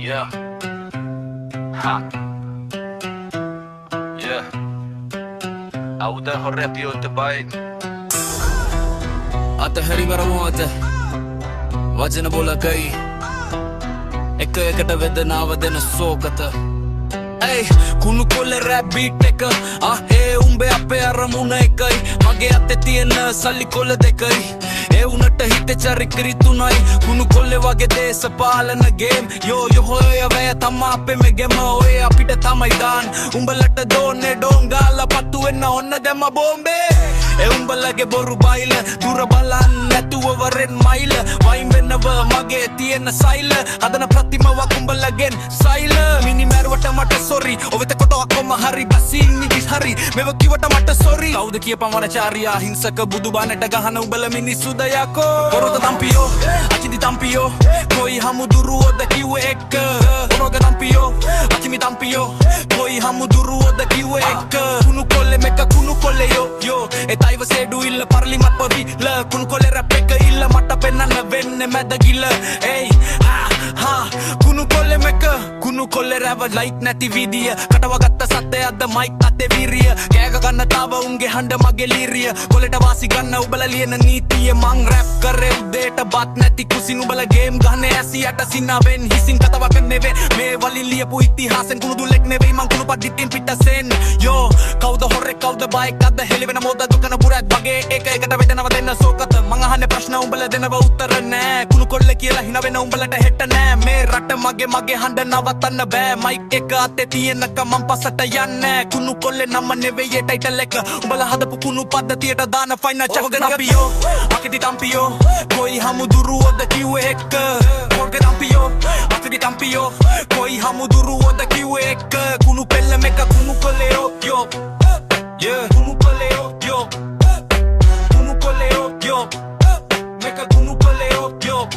Yeah. Ha. Yeah. Auda horrepio te bain. අතහැරි මරමුවත වචන බොලකයි එක එකට වෙදනාව දෙන සෝකත ඇයි කුණු කොල්ල රැප් බීට් එක ඒ උඹේ අපේ අරමුණ එකයි මගේ අතේ තියෙන සල්ලි කොල්ල දෙකයි ඒ උනට හිත චරිකරි තුනයි කුණු කොල්ලේ වගේ දේශපාලන ගේම් යෝ හොය වැය තමා අපේ මෙගෙම ඔය අපිට තමයි දාන් උඹලට දෝන්නේ ඩෝංගාලා පත්තු වෙන්න ඔන්න දැම්ම බෝම්බේ ඒ උඹලගේ බොරු බයිල දුර බලන්න නැතුව වරෙන් මයිල වයින් වෙන්නව මගේ තියෙන සයිල හදන ප්‍රතිමාවක් උඹලගෙන් සයිල මිනි මැරුවට මට සොරි ඔවෙත කොටවක් කොම හරි බසින් නිදිස් හරි මෙව කිවට මට සොරි කවුද කියපන් වනචාරියා හිංසක බුදු බණට ගහන උඹල මිනිස්සු දයකෝ පොරොත තම්පියෝ අචිදි තම්පියෝ කොයි හමුදුරුවෝද කිව්වේ එක්ක පොරොත තම්පියෝ අචිමි තම්පියෝ කොයි හමුදුරුවෝද කිව්වේ එක්ක කුණු කොල්ලේ මෙක කුණු කොල්ලේ යෝ එතයිව සේඩු ඉල්ල පර්ලිමත් පොවිල කුණු කොල්ලේ රැප් එක ඉල්ල මට පෙන්නන්න වෙන්නේ මැද ගිල ඒයි කුණු කොල්ලේ මෙක කුණු කොල්ලේ රැව ලයික් නැති විදිය කටවගත්ත සත්‍යයක්ද මයික් අතේ වීරිය කෑග ගන්න තාව උන්ගේ හඬ මගේ ලීරිය කොලට වාසි ගන්න උබල ලියන නීතිය මං රැප් කරේ උදේට බත් නැති කුසින් උබල ගේම් ගහන්නේ ඇසියට සිනාවෙන් හිසින් කතාවක් නෙවේ මේ වලින් ලියපු ඉතිහාසෙන් කුණු දුලෙක් නෙවෙයි මං කුණු පඩිටින් පිටසෙන් යෝ කවුද හොරෙක් කවුද බයික් අද හෙලිවෙන මොද දුකන පුරත් වගේ එක එකට වෙදනව දෙන්න සෝකත මං අහන්නේ ප්‍රශ්න උඹල දෙනව උත්තර නෑ කුණු කොල්ල කියලා හින වෙන උඹලට හෙට නෑ මේ රට මගේ හඬ නවත්තන්න බෑ මයික් එක අතේ තියෙනක මං පස්සට යන්නේ කුණු කොල්ලේ නම නෙවෙයි ටයිටල් එක උඹල හදපු කුණු පද්ධතියට දාන ෆයිනල් චක්ක නපියෝ අකිදි තම්පියෝ කොයි හමුදුරුවෝද කිව්වේ එක්ක කොල්ගේ තම්පියෝ අකිදි තම්පියෝ කොයි හමුදුරුවෝද කිව්වේ එක්ක කුණු පෙල්ල මේක කුණු කොල්ලේ යෝ yeah කුණු කොල්ලේ යෝ කුණු කොල්ලේ යෝ මේක කුණු කොල්ලේ යෝ